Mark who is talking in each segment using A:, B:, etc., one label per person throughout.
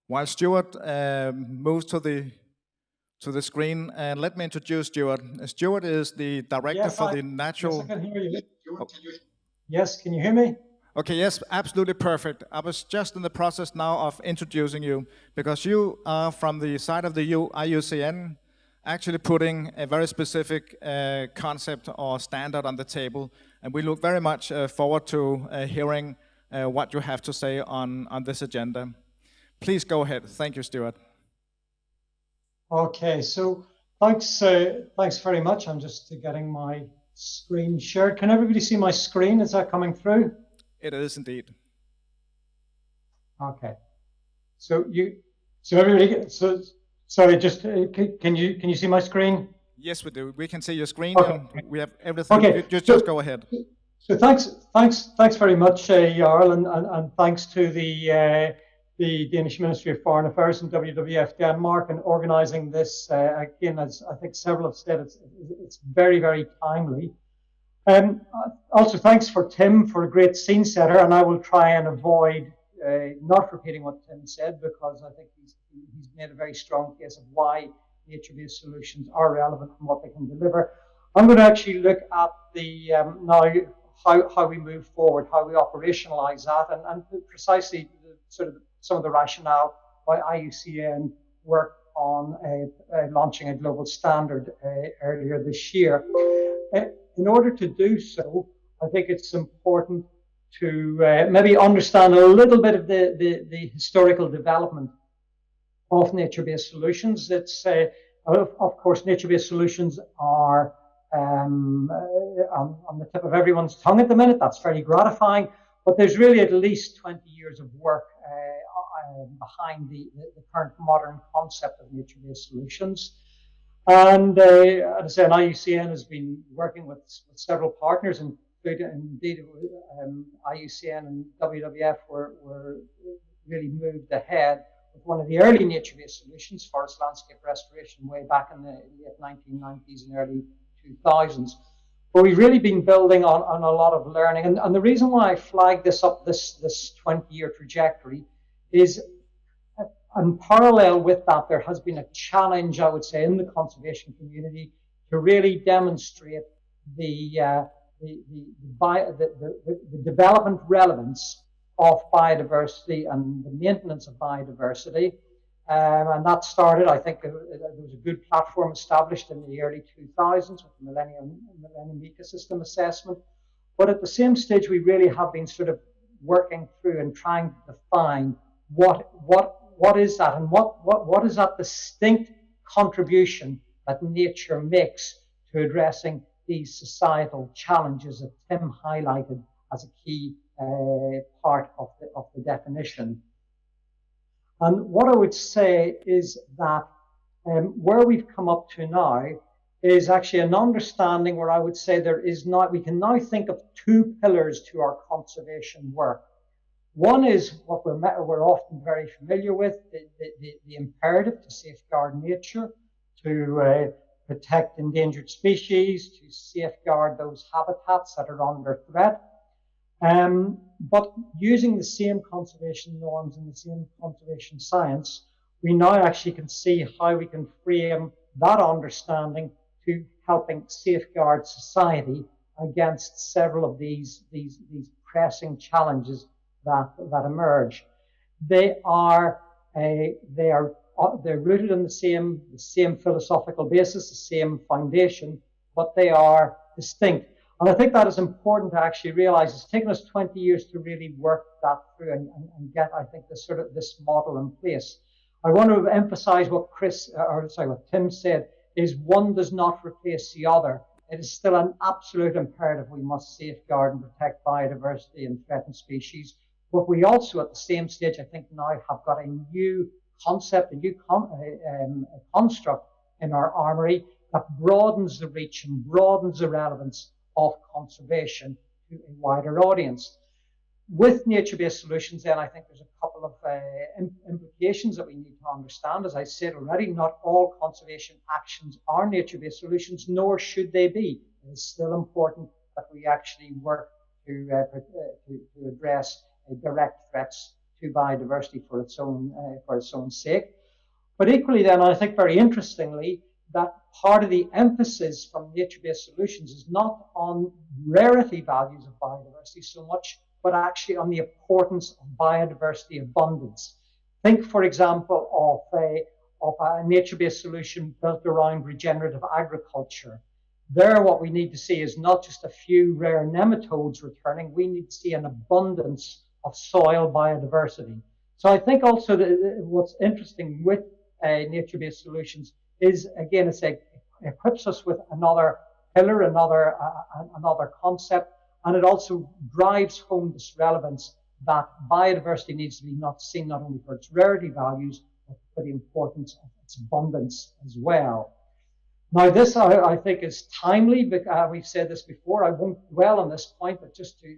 A: While Stewart moves to the screen, and let me introduce Stewart. Stewart is the director
B: Yes,
A: for the
B: yes, I
A: natural.
B: can hear you. Yes, can you hear me?
A: Okay, yes, absolutely perfect. I was just in the process now of introducing you because you are from the side of the IUCN, actually putting a very specific concept or standard on the table, and we look very much forward to hearing what you have to say on this agenda. Please go ahead. Thank you, Stewart.
B: Okay, so thanks very much. I'm just getting my screen shared. Can everybody see my screen? Is that coming through?
A: It is indeed.
B: Okay. So everybody, sorry, just can you see my screen?
A: Yes, we do. We can see your screen,
B: Okay.
A: and we have everything.
B: Okay.
A: Just go ahead.
B: So thanks very much, Jarl, and thanks to the Danish Ministry of Foreign Affairs and WWF Denmark in organising this. Again, as I think several have said, it's very, very timely. Also, thanks for Tim for a great scene setter, and I will try and avoid not repeating what Tim said, because I think he's made a very strong case of why nature-based solutions are relevant and what they can deliver. I'm going to actually look at the now how we move forward, how we operationalize that, and precisely sort of some of the rationale why IUCN worked on launching a global standard earlier this year. In order to do so, I think it's important to maybe understand a little bit of the historical development of nature-based solutions. It's of course, nature-based solutions are on the tip of everyone's tongue at the minute. That's very gratifying. But there's really at least 20 years of work behind the current modern concept of nature-based solutions. And as I said, IUCN has been working with several partners, and indeed IUCN and WWF were really moved ahead with one of the early nature-based solutions, forest landscape restoration, way back in the late 1990s and early 2000s. But we've really been building on a lot of learning. And the reason why I flagged this up, this 20-year trajectory, is in parallel with that, there has been a challenge, I would say, in the conservation community to really demonstrate the development relevance of biodiversity and the maintenance of biodiversity. And that started, I think, there was a good platform established in the early 2000s with the Millennium Ecosystem Assessment. But at the same stage, we really have been sort of working through and trying to define what is that, and what is that distinct contribution that nature makes to addressing these societal challenges that Tim highlighted as a key part of the definition. And what I would say is that where we've come up to now is actually an understanding where I would say we can now think of two pillars to our conservation work. One is what we're often very familiar with, the imperative to safeguard nature, to protect endangered species, to safeguard those habitats that are under threat. But using the same conservation norms and the same conservation science, we now actually can see how we can frame that understanding to helping safeguard society against several of these pressing challenges that emerge. They're rooted in the same philosophical basis, the same foundation, but they are distinct. And I think that is important to actually realize. It's taken us 20 years to really work that through and get, I think, this model in place. I want to emphasize what Tim said, is one does not replace the other. It is still an absolute imperative. We must safeguard and protect biodiversity and threatened species. But we also, at the same stage, I think now have got a new concept, a new construct in our armory that broadens the reach and broadens the relevance of conservation to a wider audience. With nature-based solutions, then, I think there's a couple of implications that we need to understand. As I said already, not all conservation actions are nature-based solutions, nor should they be. It is still important that we actually work to address direct threats to biodiversity for its own sake. But equally then, I think very interestingly, that part of the emphasis from nature-based solutions is not on rarity values of biodiversity so much, but actually on the importance of biodiversity abundance. Think, for example, of a nature-based solution built around regenerative agriculture. There, what we need to see is not just a few rare nematodes returning, we need to see an abundance of soil biodiversity. So I think also that what's interesting with nature-based solutions is, again, it equips us with another pillar, another concept, and it also drives home this relevance that biodiversity needs to be seen not only for its rarity values, but for the importance of its abundance as well. Now, this I think is timely, because we've said this before. I won't dwell on this point, but just to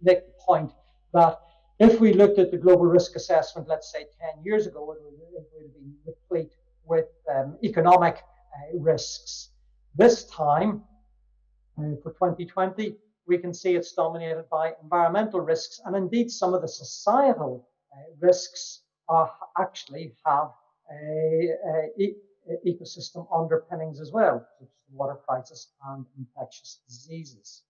B: make the point that if we looked at the global risk assessment, let's say 10 years ago, it would have been replete with economic risks. This time, for 2020, we can see it's dominated by environmental risks, and indeed some of the societal risks actually have ecosystem underpinnings as well, such as the water crisis and infectious diseases.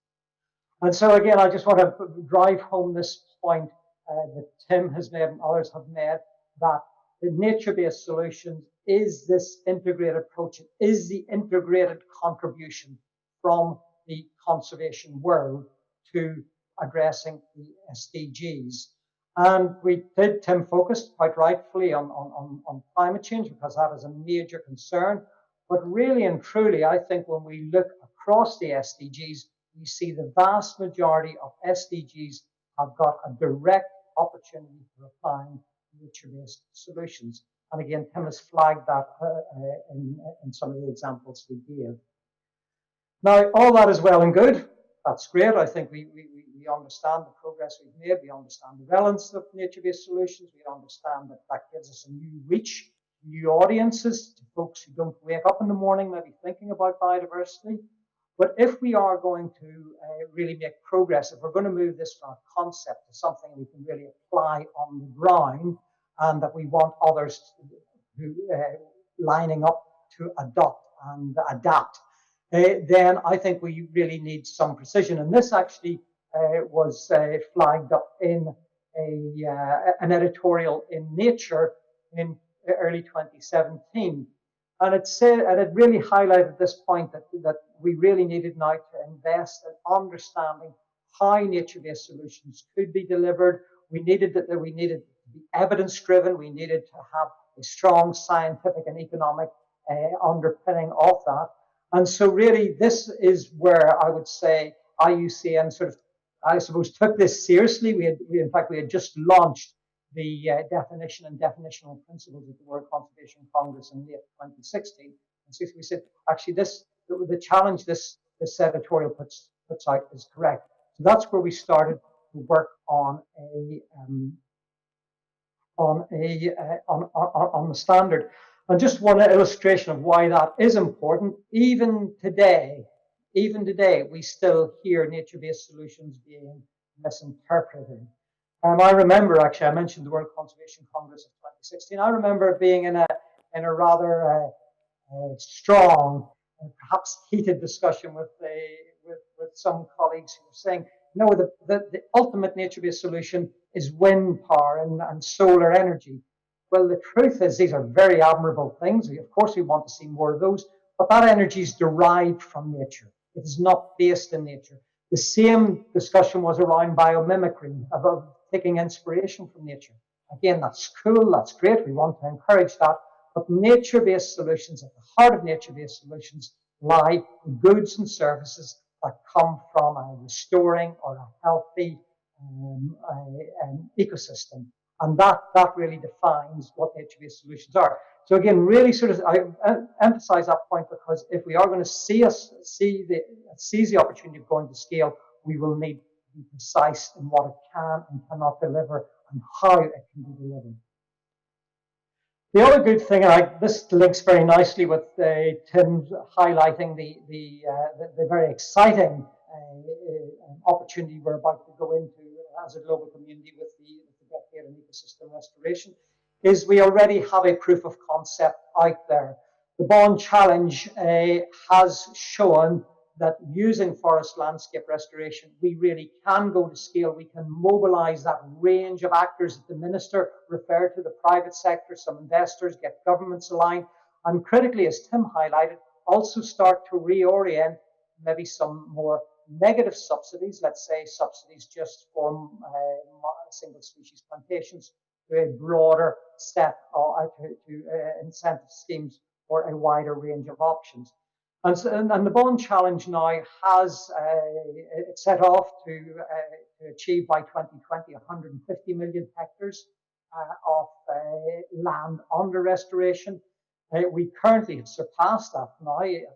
B: And so again, I just want to drive home this point that Tim has made and others have made, that the nature-based solutions is this integrated approach. It is the integrated contribution from the conservation world to addressing the SDGs. And Tim focused quite rightfully on climate change, because that is a major concern. But really and truly, I think when we look across the SDGs, we see the vast majority of SDGs have got a direct opportunity for applying nature-based solutions. And again, Tim has flagged that in some of the examples we gave. Now, all that is well and good. That's great. I think we understand the progress we've made. We understand the relevance of nature-based solutions. We understand that that gives us a new reach, new audiences, to folks who don't wake up in the morning maybe thinking about biodiversity. But if we are going to really make progress, if we're going to move this from a concept to something we can really apply on the ground, and that we want others who lining up to adopt and adapt, then I think we really need some precision. And this actually was flagged up in an editorial in Nature in early 2017. And it really highlighted this point that we really needed now to invest in understanding how nature-based solutions could be delivered. We needed to be evidence-driven. We needed to have a strong scientific and economic underpinning of that. And so really, this is where I would say IUCN sort of, I suppose, took this seriously. In fact, we had just launched the definition and definitional principles of the World Conservation Congress in late 2016. And so we said, actually, the challenge this editorial puts out is correct. So that's where we started to work on the standard. And just one illustration of why that is important. Even today, we still hear nature-based solutions being misinterpreted. I remember, actually, I mentioned the World Conservation Congress of 2016. I remember being in a rather strong and perhaps heated discussion with some colleagues who were saying, no, the ultimate nature-based solution is wind power and solar energy. Well, the truth is these are very admirable things. Of course, we want to see more of those, but that energy is derived from nature. It is not based in nature. The same discussion was around biomimicry, about taking inspiration from nature. Again, that's cool, that's great, we want to encourage that, but nature-based solutions, at the heart of nature-based solutions, lie in goods and services that come from a restoring or a healthy ecosystem. And that really defines what nature-based solutions are. So again, really sort of, I emphasize that point, because if we are going to seize the opportunity of going to scale, we will need to be precise in what it can and cannot deliver and how it can be delivered. The other good thing, and this links very nicely with Tim highlighting the very exciting opportunity we're about to go into as a global community with the decade in ecosystem restoration, is we already have a proof of concept out there. The Bonn Challenge has shown that using forest landscape restoration, we really can go to scale. We can mobilize that range of actors that the minister referred to, the private sector, some investors, get governments aligned, and critically, as Tim highlighted, also start to reorient maybe some more negative subsidies, let's say subsidies just for single species plantations, to a broader set of incentive schemes for a wider range of options. And the Bonn Challenge now has it set off to achieve by 2020 150 million hectares of land under restoration. We currently have surpassed that now. We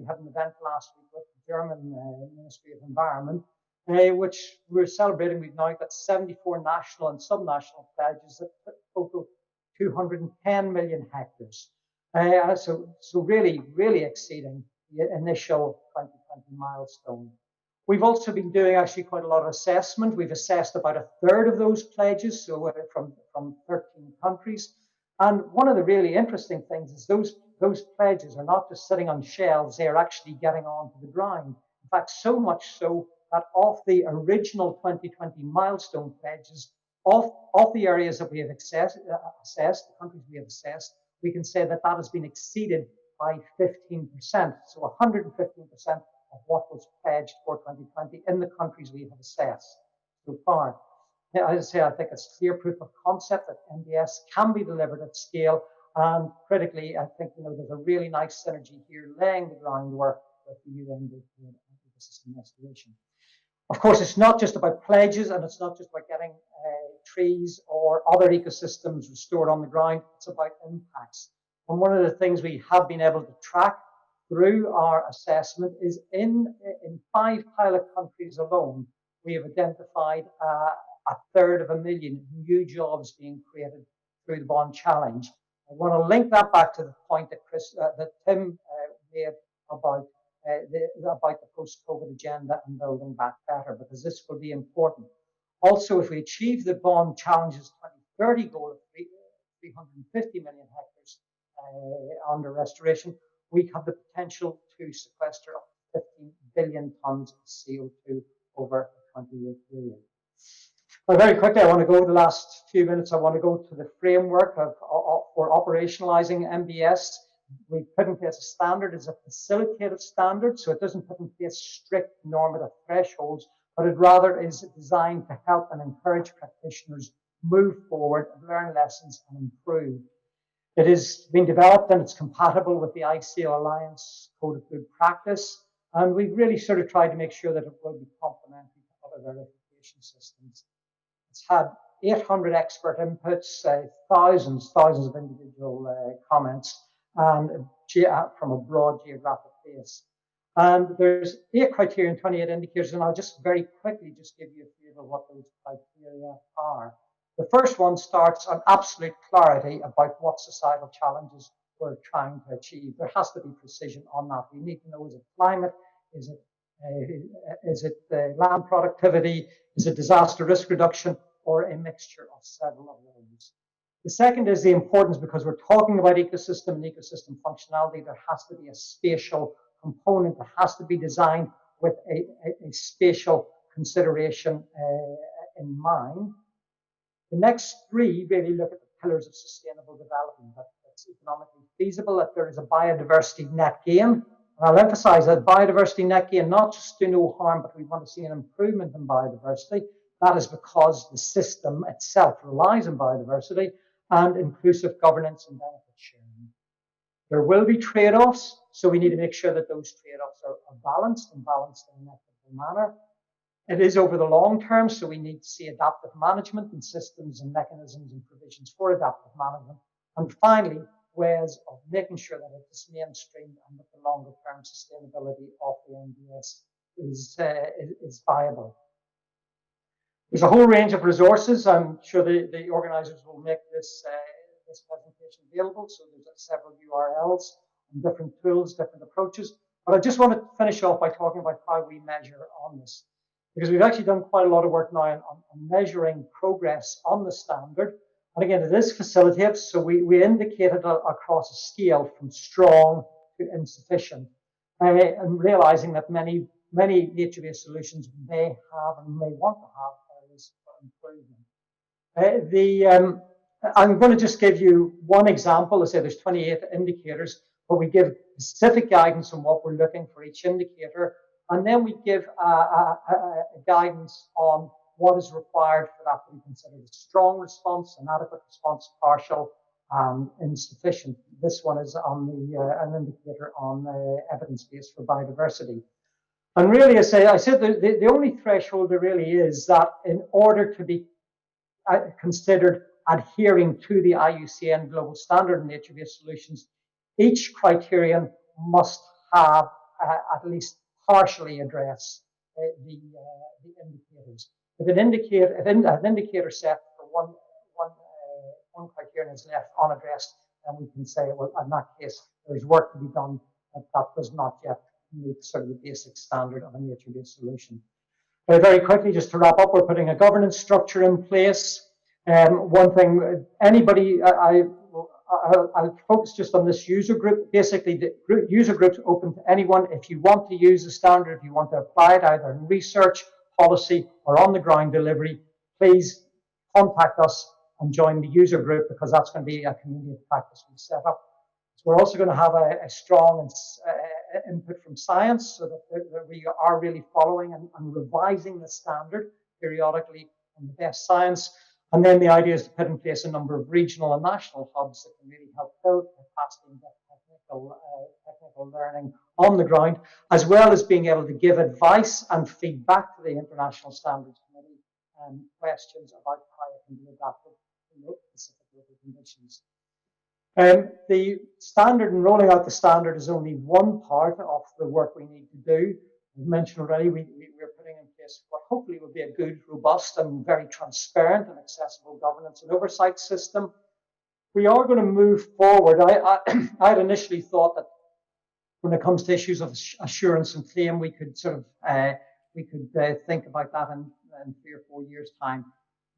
B: had an event last week with the German Ministry of Environment, which we're celebrating. We've now got 74 national and sub-national pledges that total 210 million hectares. So really, really exceeding the initial 2020 milestone. We've also been doing actually quite a lot of assessment. We've assessed about a third of those pledges, so from 13 countries. And one of the really interesting things is those pledges are not just sitting on shelves, they are actually getting onto the ground. In fact, so much so that of the original 2020 milestone pledges, of the areas that we have assessed, the countries we have assessed, we can say that has been exceeded by 15%. So 115% of what was pledged for 2020 in the countries we have assessed so far. As I say, I think it's clear proof of concept that MBS can be delivered at scale. And critically, I think there's a really nice synergy here, laying the groundwork with the UN ecosystem restoration. Of course, it's not just about pledges, and it's not just about getting trees or other ecosystems restored on the ground. It's about impacts. And one of the things we have been able to track through our assessment is in 5 pilot countries alone, we have identified 1/3 new jobs being created through the Bonn Challenge. I want to link that back to the point that Tim made about the post-COVID agenda and building back better, because this will be important. Also, if we achieve the Bonn Challenge's 2030 goal of 350 million hectares under restoration, we have the potential to sequester up to 15 billion tons of CO2 over a 20-year period. Well, very quickly, I want to go the last few minutes. I want to go to the framework for operationalizing MBS. We put in place a standard as a facilitative standard, so it doesn't put in place strict normative thresholds, but it rather is designed to help and encourage practitioners move forward, learn lessons, and improve. It has been developed and it's compatible with the ICL Alliance Code of Good Practice, and we've really sort of tried to make sure that it will be complementary to other verification systems. It's had 800 expert inputs, thousands of individual comments, and from a broad geographic base. And there's 8 criteria and 28 indicators, and I'll just very quickly just give you a feel of what those criteria are. The first one starts on absolute clarity about what societal challenges we're trying to achieve. There has to be precision on that. We need to know, is it climate? Is it land productivity? Is it disaster risk reduction? Or a mixture of several of those. The second is the importance, because we're talking about ecosystem and ecosystem functionality, there has to be a spatial component that has to be designed with a spatial consideration in mind. The next 3 really look at the pillars of sustainable development, that it's economically feasible, that there is a biodiversity net gain. And I'll emphasize that biodiversity net gain, not just do no harm, but we want to see an improvement in biodiversity. That is because the system itself relies on biodiversity, and inclusive governance and benefit sharing. There will be trade-offs, so we need to make sure that those trade-offs are balanced in an equitable manner. It is over the long term, so we need to see adaptive management and systems and mechanisms and provisions for adaptive management. And finally, ways of making sure that it is mainstreamed and that the longer term sustainability of the MBS is viable. There's a whole range of resources. I'm sure the organizers will make this presentation available. So there's several URLs and different tools, different approaches. But I just want to finish off by talking about how we measure on this. because we've actually done quite a lot of work now on measuring progress on the standard. And again, it is facilitative, so we indicated across a scale from strong to insufficient, and realizing that many nature-based solutions may have and may want to have areas for improvement. I'm going to just give you one example. Let's say there's 28 indicators, but we give specific guidance on what we're looking for each indicator, and then we give a guidance on what is required for that to be considered a strong response, an adequate response, partial, and insufficient. This one is on an indicator on evidence base for biodiversity. And really, I said the only threshold there really is that in order to be considered adhering to the IUCN global standard in nature-based solutions, each criterion must have at least partially address the indicators. If an indicator set for one criterion is left unaddressed, then we can say, well, in that case, there's work to be done that does not yet meet sort of the basic standard of a nature-based solution. Very quickly, just to wrap up, we're putting a governance structure in place. One thing, anybody, I'll focus just on this user group. Basically, the user group's open to anyone. If you want to use the standard, if you want to apply it either in research, policy, or on the ground delivery, please contact us and join the user group, because that's going to be a community of practice we set up. So we're also going to have a strong input from science, so that we are really following and revising the standard periodically on the best science. And then the idea is to put in place a number of regional and national hubs that can really help build capacity and technical learning on the ground, as well as being able to give advice and feedback to the International Standards Committee and questions about how it can be adapted to specific local conditions. The standard and rolling out the standard is only one part of the work we need to do. As mentioned already, we're putting in place what hopefully will be a good, robust, and very transparent and accessible governance and oversight system. We are going to move forward. I had initially thought that when it comes to issues of assurance and claim, we could sort of think about that in 3 or 4 years' time.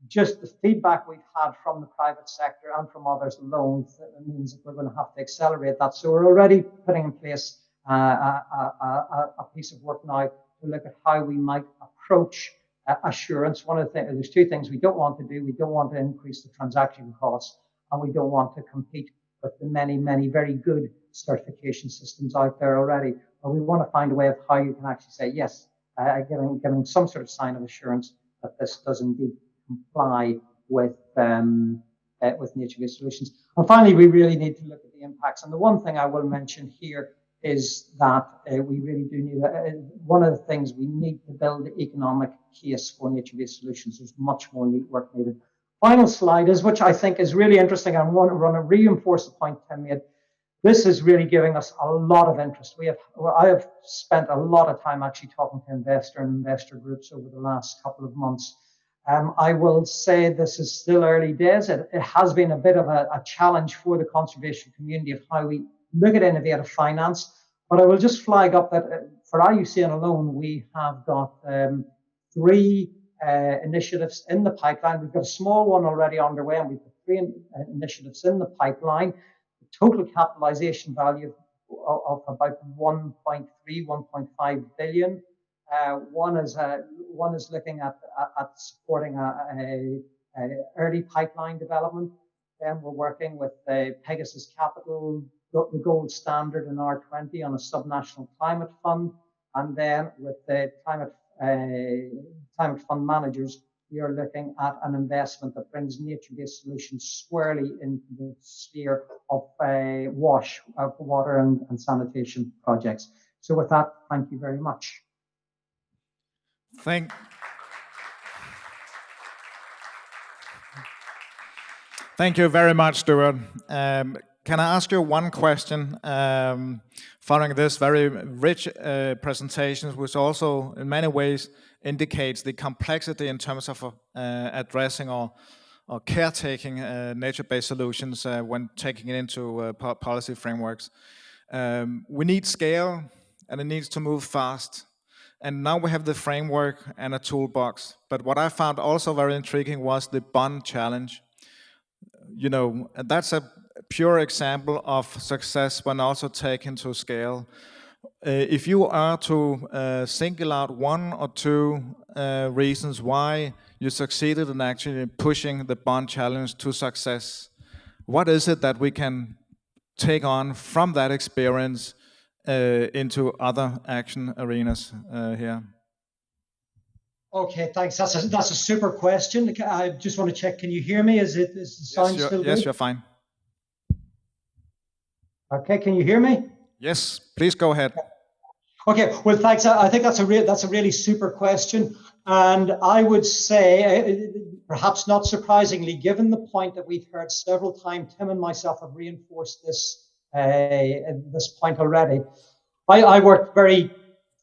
B: Just the feedback we've had from the private sector and from others alone means that we're going to have to accelerate that. So we're already putting in place a piece of work now to look at how we might approach assurance. One of the things, there's 2 things we don't want to do. We don't want to increase the transaction costs, and we don't want to compete with the many very good certification systems out there already. But we want to find a way of how you can actually say, yes, giving some sort of sign of assurance that this does indeed comply with nature-based solutions. And finally, we really need to look at the impacts. And the one thing I will mention here is that we really do need, one of the things we need to build the economic case for nature-based solutions. There's much more work needed. Final slide is, which I think is really interesting. I want to reinforce the point Tim made. This is really giving us a lot of interest. I have spent a lot of time actually talking to investor groups over the last couple of months. I will say this is still early days. It has been a bit of a challenge for the conservation community of how we look at innovative finance. But I will just flag up that for IUCN alone, we have got 3 initiatives in the pipeline. We've got a small one already underway, and we've got 3 initiatives in the pipeline. The total capitalization value of about 1.3, 1.5 billion. One is looking at supporting a early pipeline development. Then we're working with Pegasus Capital, the gold standard in R20 on a subnational climate fund, and then with the climate fund managers, we are looking at an investment that brings nature-based solutions squarely into the sphere of water and sanitation projects. So with that, thank you very much.
A: Thank you very much, Stewart. Can I ask you one question? Following this very rich presentation, which also in many ways indicates the complexity in terms of addressing or caretaking nature-based solutions when taking it into policy frameworks. We need scale, and it needs to move fast. And now we have the framework and a toolbox. But what I found also very intriguing was the Bonn challenge. You know, and that's a pure example of success when also taken to scale. If you are to single out one or two reasons why you succeeded in actually pushing the Bonn challenge to success, what is it that we can take on from that experience into other action arenas here?
B: Okay, thanks. That's a super question. I just want to check. Can you hear me? Is the sound still good?
A: Yes, you're fine.
B: Okay, can you hear me?
A: Yes, please go ahead.
B: Okay, well, thanks. I think that's a really super question, and I would say, perhaps not surprisingly, given the point that we've heard several times, Tim and myself have reinforced this point already. I worked very,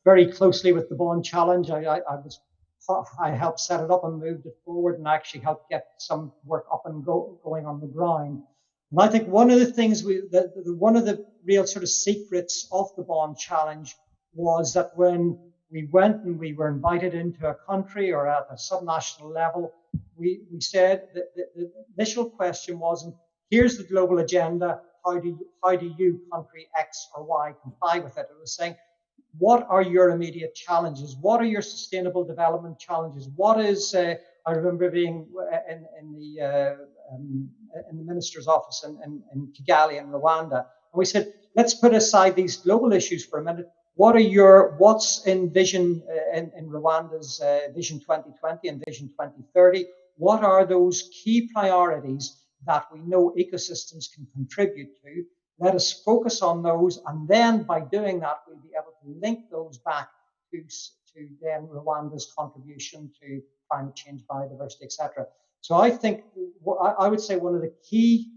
B: very closely with the Bonn Challenge. I helped set it up and moved it forward, and actually helped get some work up and going on the ground. And I think one of the things one of the real sort of secrets of the Bonn Challenge was that when we went and we were invited into a country or at a subnational level, we said that the initial question wasn't, here's the global agenda, how do you, country X or Y, comply with it? It was saying, what are your immediate challenges? What are your sustainable development challenges? What is, I remember being in the minister's office in Kigali in Rwanda, and we said, let's put aside these global issues for a minute. What's in Vision in Rwanda's Vision 2020 and Vision 2030? What are those key priorities that we know ecosystems can contribute to? Let us focus on those, and then by doing that, we'll be able to link those back to then Rwanda's contribution to climate change, biodiversity, etc. So I think I would say one of the key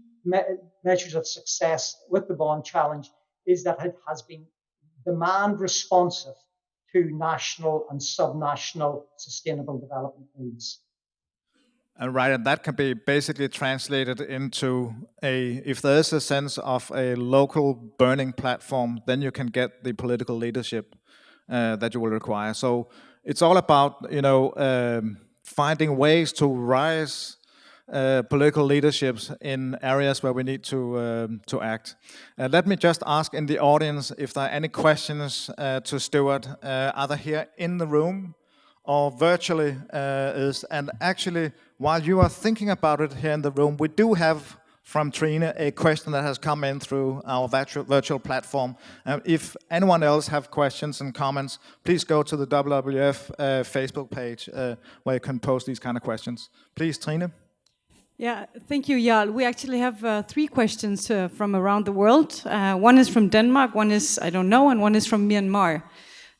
B: measures of success with the Bonn Challenge is that it has been demand responsive to national and subnational sustainable development needs.
A: Right, and that can be basically translated into if there is a sense of a local burning platform, then you can get the political leadership that you will require. So it's all about, finding ways to rise political leaderships in areas where we need to act. Let me just ask in the audience if there are any questions to Stewart, either here in the room or virtually and actually, while you are thinking about it here in the room, we do have from Trine a question that has come in through our virtual platform. If anyone else have questions and comments, please go to the WWF Facebook page where you can post these kind of questions. Please, Trine.
C: Yeah, thank you, Jarl. We actually have 3 questions from around the world. One is from Denmark, one is, I don't know, and one is from Myanmar.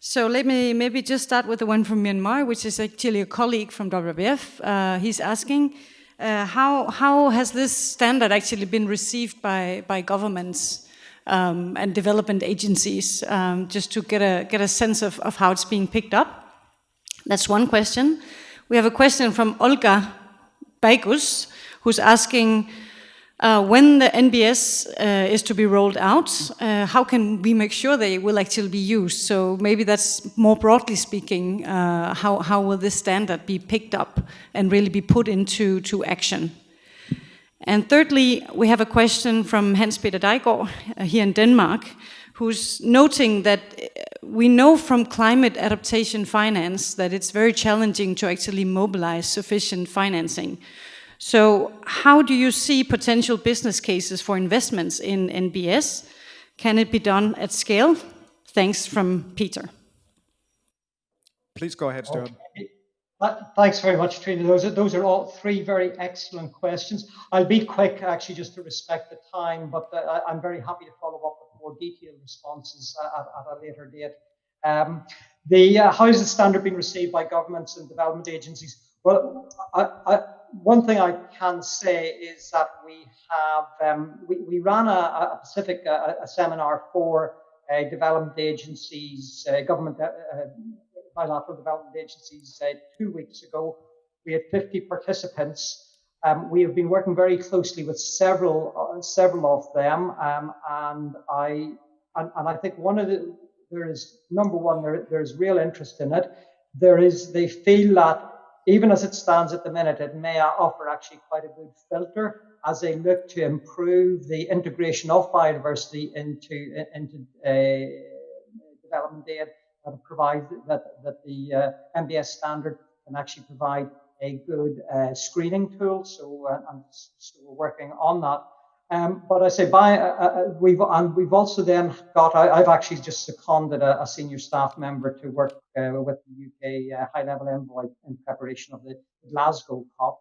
C: So let me maybe just start with the one from Myanmar, which is actually a colleague from WWF. He's asking, how has this standard actually been received by governments and development agencies, just to get a sense of how it's being picked up? That's one question. We have a question from Olga Baigus, who's asking, when the NBS is to be rolled out, how can we make sure they will actually be used? So maybe that's more broadly speaking, how will this standard be picked up and really be put into action? And thirdly, we have a question from Hans-Peter Dejgaard here in Denmark, who's noting that we know from climate adaptation finance that it's very challenging to actually mobilize sufficient financing. So how do you see potential business cases for investments in NBS? Can it be done at scale? Thanks from Peter.
A: Please go ahead, Stewart.
B: Okay. Thanks very much, Trina. Those are all 3 very excellent questions. I'll be quick, actually, just to respect the time, but I'm very happy to follow up with more detailed responses at a later date. How is the standard being received by governments and development agencies? Well, one thing I can say is that we have we ran a seminar for development agencies, government bilateral development agencies 2 weeks ago. We had 50 participants. We have been working very closely with several of them, and I think one of there is, number one, there's real interest in it. They feel that even as it stands at the minute, it may offer actually quite a good filter as they look to improve the integration of biodiversity into development aid that provides that the MBS standard can actually provide a good screening tool. So, so we're working on that. But I say we've also then got, I've actually just seconded a senior staff member to work with the UK high-level envoy in preparation of the Glasgow COP.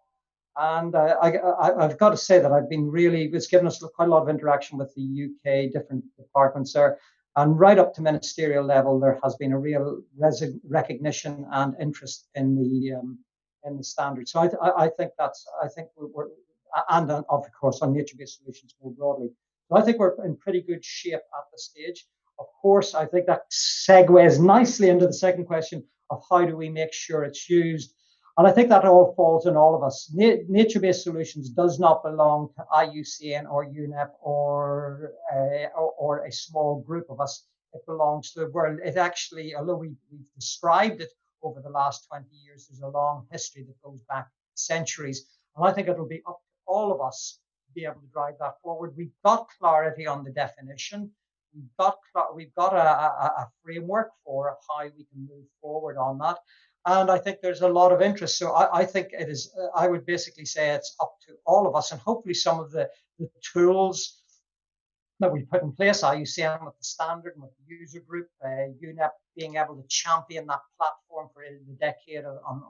B: And I've got to say that it's given us quite a lot of interaction with the UK different departments there. And right up to ministerial level, there has been a real recognition and interest in the standard. So I think we're and of course on nature-based solutions more broadly. So I think we're in pretty good shape at this stage. Of course, I think that segues nicely into the second question of how do we make sure it's used. And I think that all falls on all of us. Nature-based solutions does not belong to IUCN or UNEP or a small group of us. It belongs to the world. It actually, although we've described it over the last 20 years, there's a long history that goes back centuries. And I think it'll be up to all of us to be able to drive that forward. We've got clarity on the definition. We've got a framework for how we can move forward on that. And I think there's a lot of interest. So I think it is, I would basically say it's up to all of us, and hopefully some of the tools that we put in place, IUCN with the standard and with the user group, UNEP being able to champion that platform for the decade on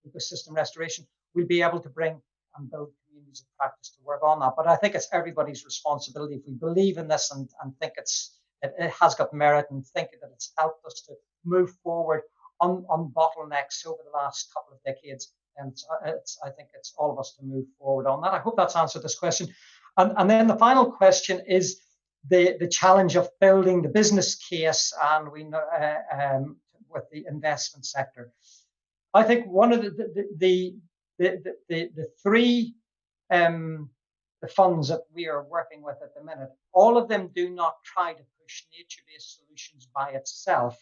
B: ecosystem restoration, we'll be able to bring and build communities of practice to work on that. But I think it's everybody's responsibility. If we believe in this and think it has got merit and think that it's helped us to move forward on bottlenecks over the last couple of decades, and I think it's all of us to move forward on that. I hope that's answered this question. And then the final question is the challenge of building the business case, and we know with the investment sector. I think one of the three the funds that we are working with at the minute, all of them do not try to push nature-based solutions by itself.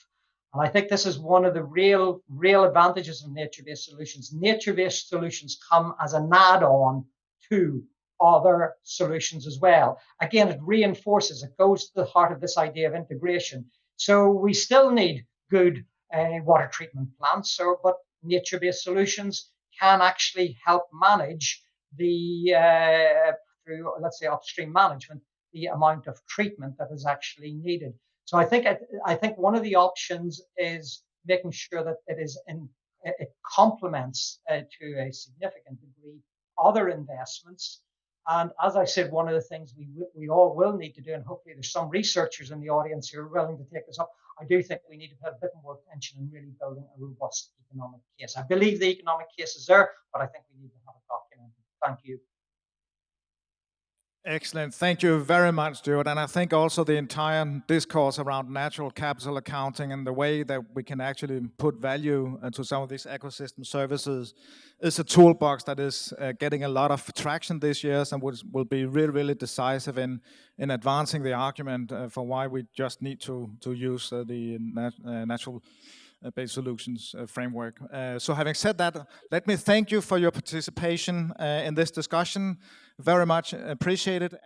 B: And I think this is one of the real advantages of nature-based solutions. Nature-based solutions come as an add-on to other solutions as well. Again, it reinforces, it goes to the heart of this idea of integration. So we still need good water treatment plants, but nature-based solutions can actually help manage through, let's say, upstream management, the amount of treatment that is actually needed. So I think one of the options is making sure that it complements to a significant degree other investments. And as I said, one of the things we all will need to do, and hopefully there's some researchers in the audience who are willing to take this up, I do think we need to put a bit more attention in really building a robust economic case. I believe the economic case is there, but I think we need to have it documented. Thank you.
A: Excellent. Thank you very much, Stewart. And I think also the entire discourse around natural capital accounting and the way that we can actually put value to some of these ecosystem services is a toolbox that is getting a lot of traction this year and will be really, really decisive in advancing the argument for why we just need to use the natural based solutions framework. So having said that, let me thank you for your participation in this discussion. Very much appreciated.